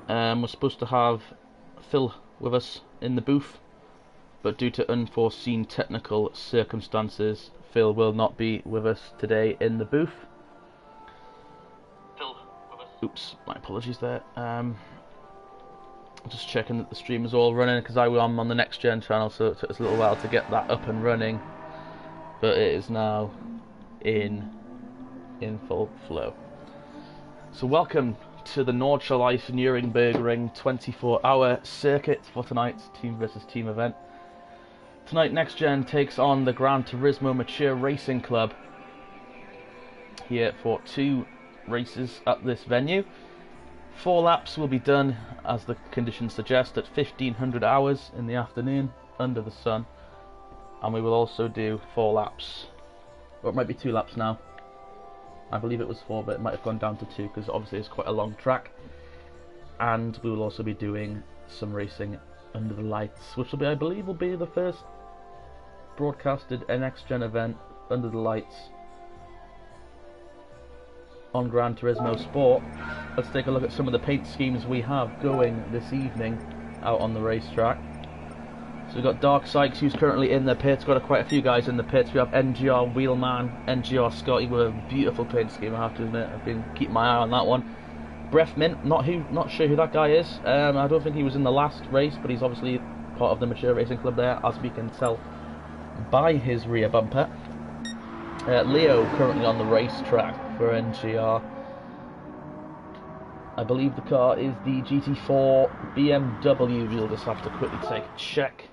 We're supposed to have Phil with us in the booth, but due to unforeseen technical circumstances, Phil will not be with us today in the booth. Oops, my apologies there. Just checking that the stream is all running, because I'm on the Nxtgen channel, so it took us a little while to get that up and running, but it is now in full flow. So welcome to the Nordschleife Nürburgring 24-hour circuit for tonight's team versus team event. Tonight Nxtgen takes on the Gran Turismo Mature Racing Club here for 2 races at this venue. 4 laps will be done, as the conditions suggest, at 1500 hours in the afternoon under the sun, and we will also do 4 laps, or it might be 2 laps now. I believe it was 4, but it might have gone down to 2 because obviously it's quite a long track. And we will also be doing some racing under the lights, which will be, I believe, will be the first broadcasted Nxtgen event under the lights on Gran Turismo Sport. Let's take a look at some of the paint schemes we have going this evening out on the racetrack. So we've got Dark Sykes, who's currently in the pits. Got quite a few guys in the pits. We have NGR Wheelman, NGR Scotty with a beautiful paint scheme, I have to admit. I've been keeping my eye on that one. Breath Mint, not sure who that guy is. I don't think he was in the last race, but he's obviously part of the Mature Racing Club there, as we can tell by his rear bumper. Leo currently on the racetrack for NGR. I believe the car is the GT4 BMW. We'll just have to quickly take a check.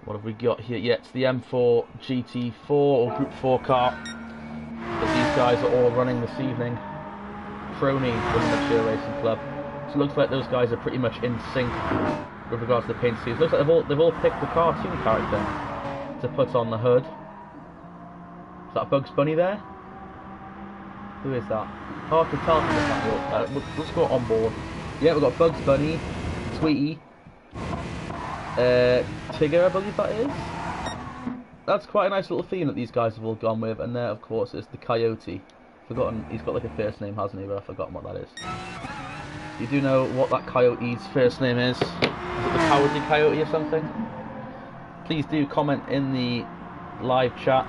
What have we got here? Yeah, it's the M4 GT4 or Group 4 car that these guys are all running this evening. Crony from the Mature Racing Club. So it looks like those guys are pretty much in sync with regards to the paint schemes. Looks like they've all picked the cartoon character to put on the hood. Is that Bugs Bunny there? Who is that? Hard to tell from the fact. Let's go on board. Yeah, we've got Bugs Bunny, Tweety, Tigger, I believe that is. That's quite a nice little theme that these guys have all gone with, and there, of course, is the Coyote. Forgotten, he's got like a first name, hasn't he? But I've forgotten what that is. You do know what that Coyote's first name is? Is it the Cowardly Coyote or something? Please do comment in the live chat.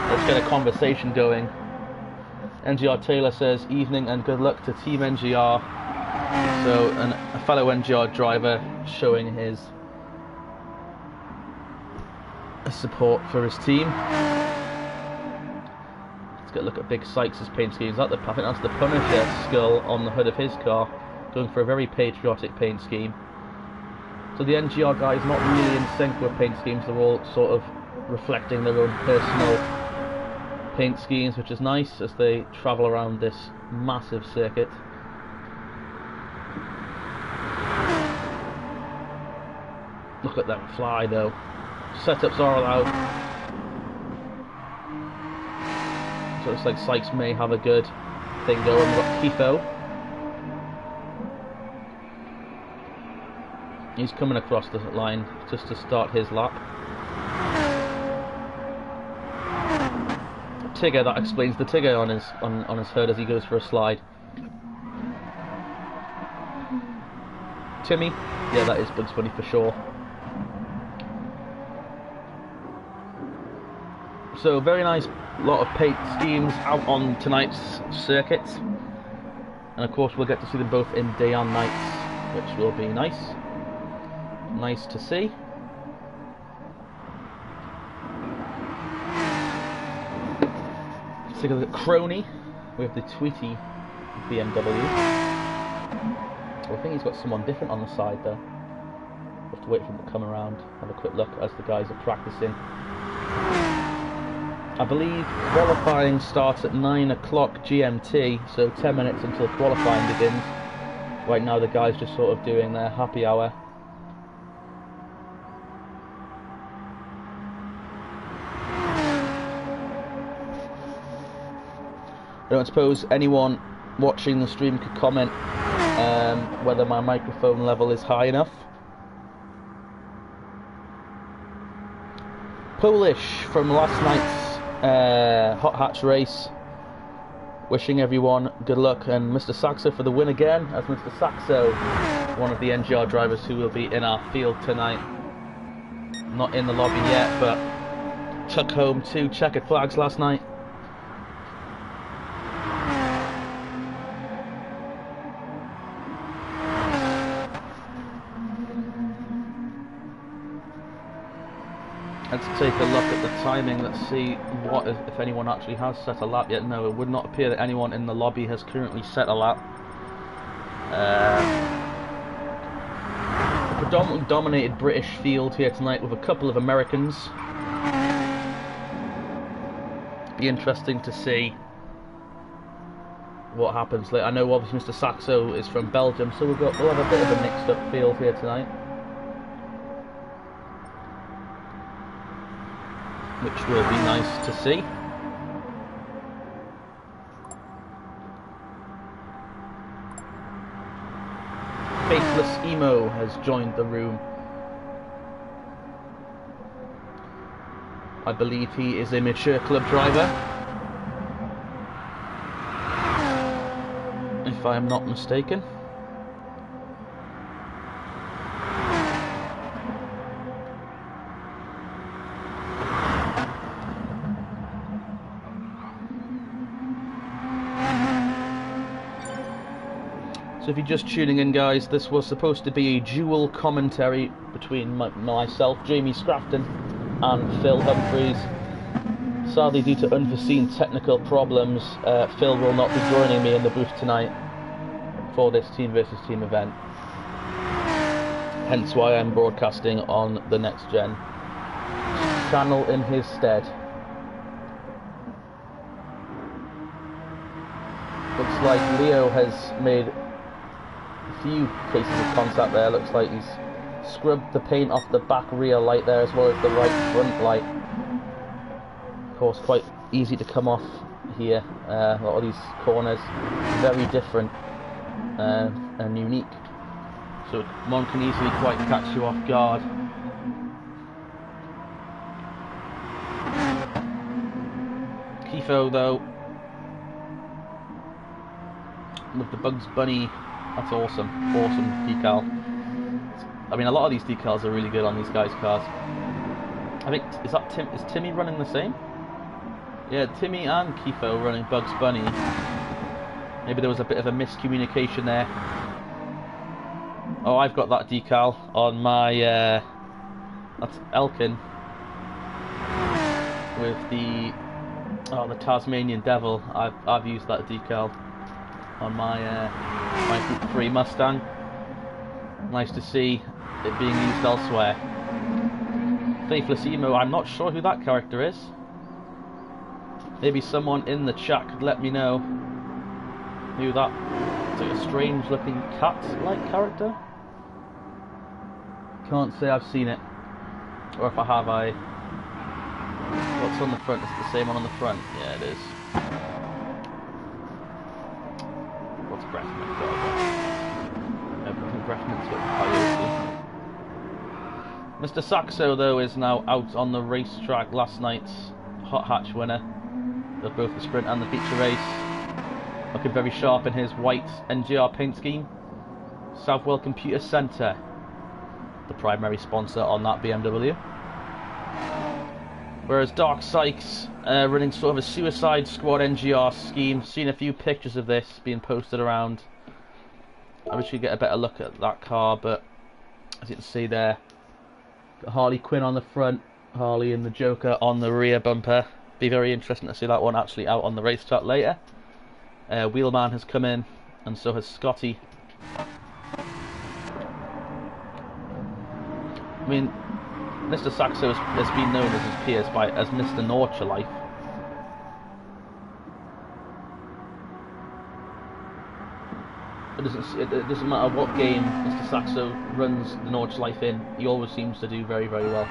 Let's get a conversation going. NGR Taylor says, evening and good luck to Team NGR. So, a fellow NGR driver showing his support for his team. Let's get a look at Big Sykes' paint scheme. I think that's the Punisher skull on the hood of his car, going for a very patriotic paint scheme. So the NGR guys not really in sync with paint schemes. They're all sort of reflecting their own personal paint schemes, which is nice as they travel around this massive circuit. Look at them fly though. Setups are allowed. So it looks like Sykes may have a good thing going. We've got Kifo. He's coming across the line just to start his lap. Tigger, that explains the Tigger on his hood as he goes for a slide. Timmy, yeah, that is Bugs Bunny for sure. So very nice lot of paint schemes out on tonight's circuit, and of course we'll get to see them both in day and night, which will be nice to see. Let's take a look at Crony with the Tweety BMW. I think he's got someone different on the side though. We'll have to wait for him to come around, have a quick look as the guys are practicing. I believe qualifying starts at 9 o'clock GMT, so 10 minutes until qualifying begins. Right now the guys just sort of doing their happy hour. I don't suppose anyone watching the stream could comment whether my microphone level is high enough. Polish from last night's Hot Hatch race wishing everyone good luck, and Mr. Saxo for the win again, as Mr. Saxo, one of the NGR drivers who will be in our field tonight. Not in the lobby yet, but took home 2 checkered flags last night. Let's take a look at the timing. Let's see what if anyone actually has set a lap yet. No, it would not appear that anyone in the lobby has currently set a lap. A predominantly dominated British field here tonight with a couple of Americans. Be interesting to see what happens later. I know obviously Mr. Saxo is from Belgium, so we'll have a bit of a mixed up field here tonight, which will be nice to see. Faithless Emo has joined the room. I believe he is a mature club driver, if I am not mistaken. So if you're just tuning in, guys, this was supposed to be a dual commentary between myself, Jamie Scrafton, and Phil Humphreys. Sadly, due to unforeseen technical problems, Phil will not be joining me in the booth tonight for this team versus team event. Hence why I'm broadcasting on the Nxtgen channel in his stead. Looks like Leo has made a few cases of contact there. Looks like he's scrubbed the paint off the back rear light there, as well as the right front light. Of course, quite easy to come off here. A lot of these corners very different and unique, so one can easily quite catch you off guard. Kifo, though, with the Bugs Bunny, that's awesome decal. I mean, a lot of these decals are really good on these guys' cars. I think, is Timmy running the same? Yeah, Timmy and Kifo running Bugs Bunny. Maybe there was a bit of a miscommunication there. Oh, I've got that decal on my, that's Elkin, with the Tasmanian Devil. I've used that decal on my my Group 3 Mustang. Nice to see it being used elsewhere. Faithless Emo, I'm not sure who that character is. Maybe someone in the chat could let me know who that... It's like a strange looking cat-like character. Can't say I've seen it. Or if I have, what's on the front? Is it the same one on the front? Yeah, it is. What's Breathman got? Everything Breathman's got Coyote. Mr. Saxo, though, is now out on the racetrack. Last night's Hot Hatch winner of both the sprint and the feature race. Looking very sharp in his white NGR paint scheme. Southwell Computer Centre, the primary sponsor on that BMW. Whereas Dark Sykes running sort of a Suicide Squad NGR scheme. Seen a few pictures of this being posted around. I wish we could get a better look at that car, but as you can see there, got Harley Quinn on the front, Harley and the Joker on the rear bumper. Be very interesting to see that one actually out on the racetrack later. Wheelman has come in, and so has Scotty. I mean, Mr. Saxo has been known as his peers as Mr. Nurture Life. It doesn't matter what game Mr. Saxo runs the Nurture Life in, he always seems to do very, very well.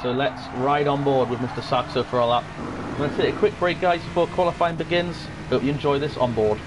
So let's ride on board with Mr. Saxo for a lap. I'm going to take a quick break, guys, before qualifying begins. Hope you enjoy this on board.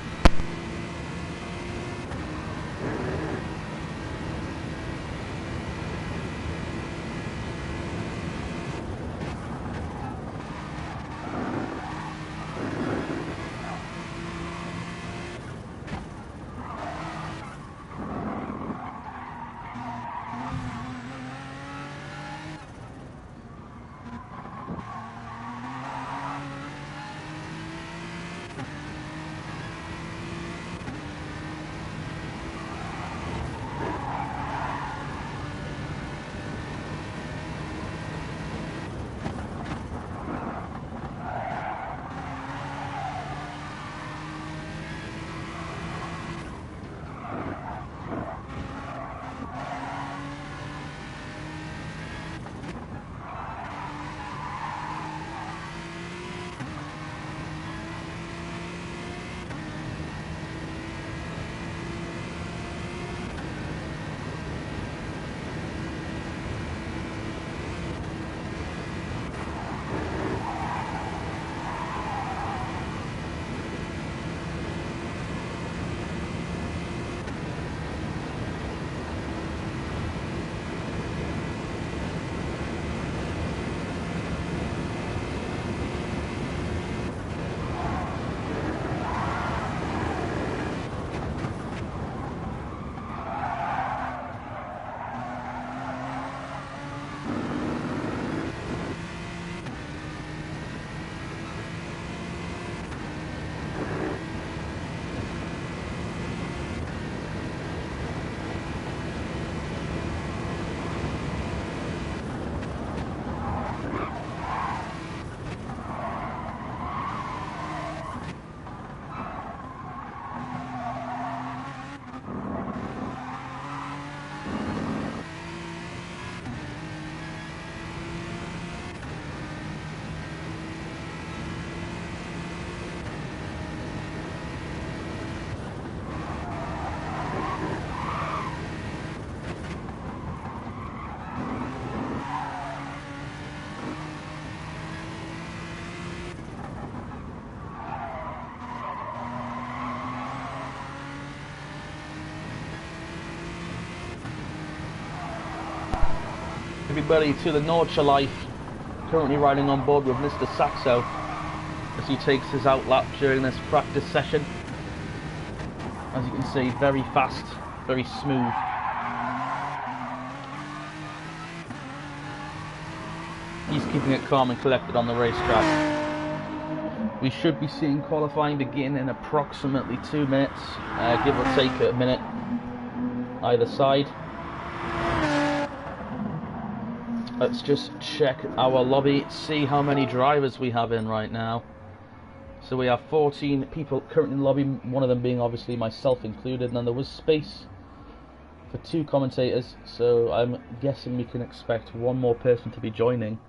everybody to the Nordshire Life. Currently riding on board with Mr. Saxo as he takes his out lap during this practice session. As you can see, very fast, very smooth. He's keeping it calm and collected on the racetrack. We should be seeing qualifying begin in approximately 2 minutes, give or take a minute either side. Let's just check our lobby, see how many drivers we have in right now. So we have 14 people currently in the lobby, one of them being obviously myself included, and then there was space for 2 commentators, so I'm guessing we can expect one more person to be joining.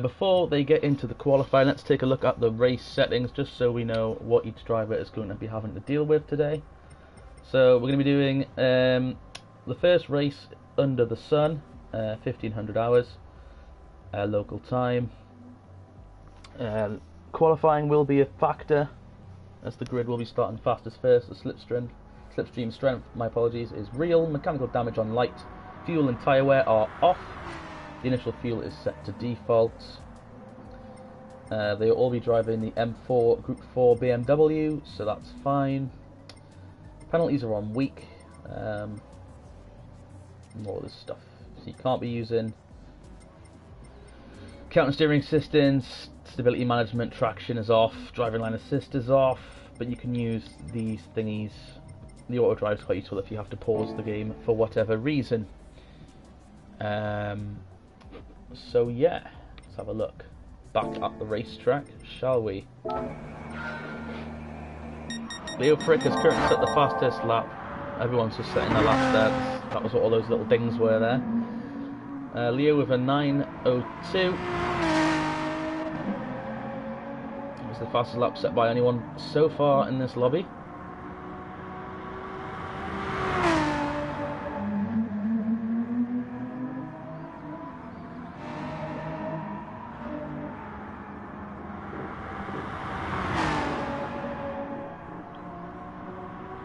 Before they get into the qualifying, let's take a look at the race settings just so we know what each driver is going to be having to deal with today. So we're going to be doing the first race under the sun, 1500 hours local time. Qualifying will be a factor as the grid will be starting fastest first. The slipstream strength, my apologies, is real. Mechanical damage on light, fuel and tyre wear are off. The initial fuel is set to default. They'll all be driving the M4 Group 4 BMW, so that's fine. Penalties are on weak. More of this stuff. So you can't be using counter steering assistance, stability management, traction is off, driving line assist is off, but you can use these thingies. The auto drive is quite useful if you have to pause the game for whatever reason. So yeah, let's have a look back at the racetrack, shall we? Leo Frick has currently set the fastest lap. Everyone's just setting their laps there. That was what all those little dings were there. Leo with a 9:02. It was the fastest lap set by anyone so far in this lobby.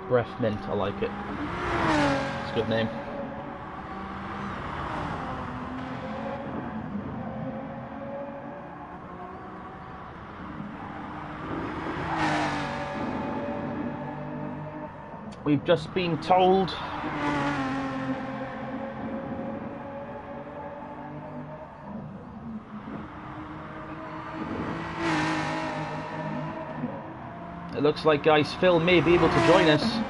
Breath Mint, I like it. It's a good name. We've just been told it looks like Guys Phil may be able to join us.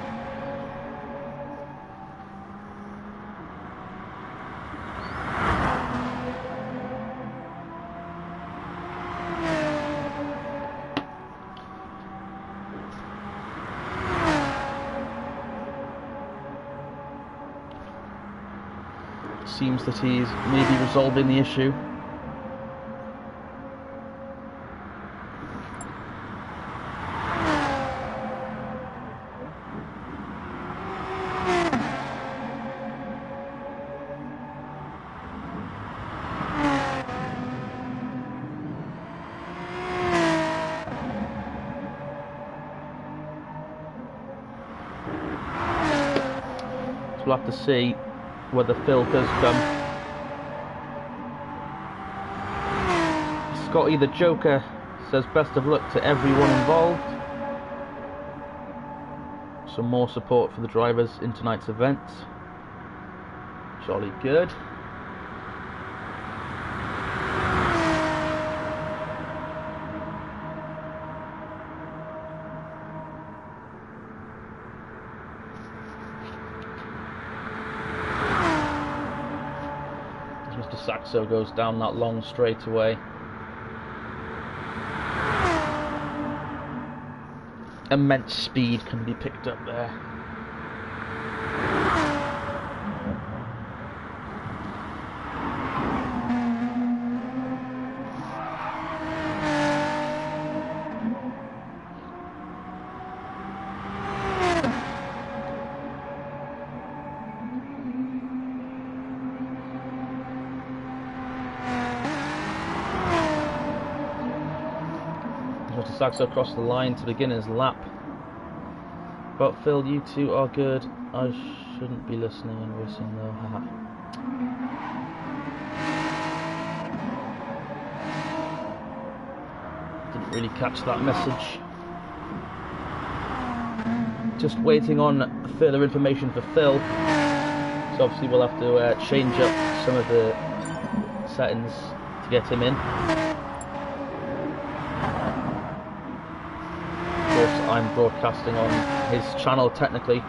Seems that he's maybe resolving the issue. So we'll have to see whether Phil does come. Scotty the Joker says best of luck to everyone involved. Some more support for the drivers in tonight's event. Jolly good. Saxo goes down that long straightaway. Immense speed can be picked up there. Saxo across the line to begin his lap. But Phil, you two are good. I shouldn't be listening and racing though, haha. Didn't really catch that message. Just waiting on further information for Phil. So obviously we'll have to change up some of the settings to get him in. Of course, I'm broadcasting on his channel technically.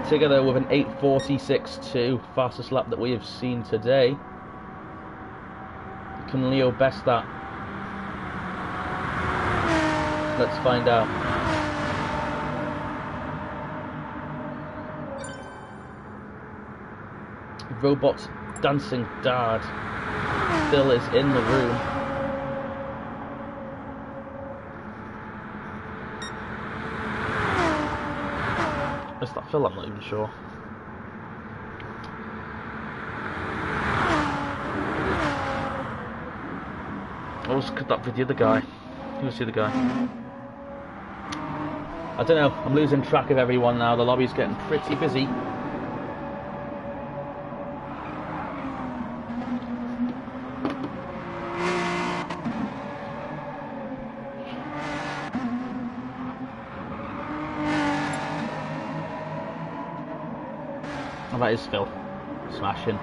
Together with an 8:46.2, fastest lap that we have seen today. Can Leo best that? Let's find out. Robot dancing dad still is in the room. Is that Phil? I'm not even sure. What was that with the other guy? Who was the other guy? I don't know. I'm losing track of everyone now. The lobby's getting pretty busy. Oh, that is Phil. Smashing.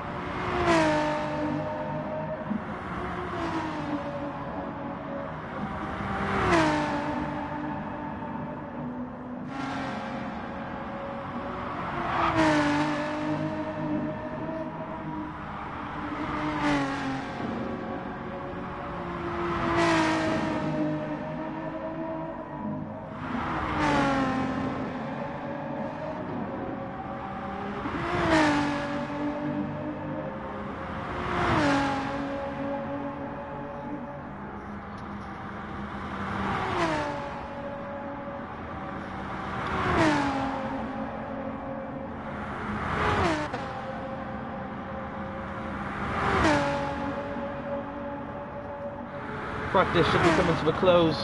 Practice should be coming to a close.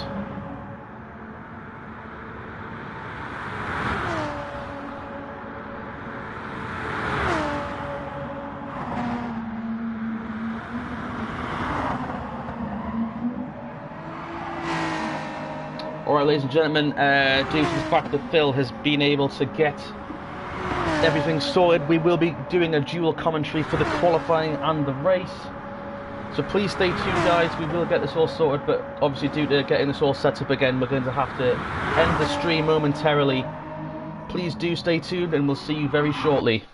Alright, ladies and gentlemen, due to the fact that Phil has been able to get everything sorted, we will be doing a dual commentary for the qualifying and the race. So please stay tuned, guys. We will get this all sorted, but obviously due to getting this all set up again, we're going to have to end the stream momentarily. Please do stay tuned, and we'll see you very shortly.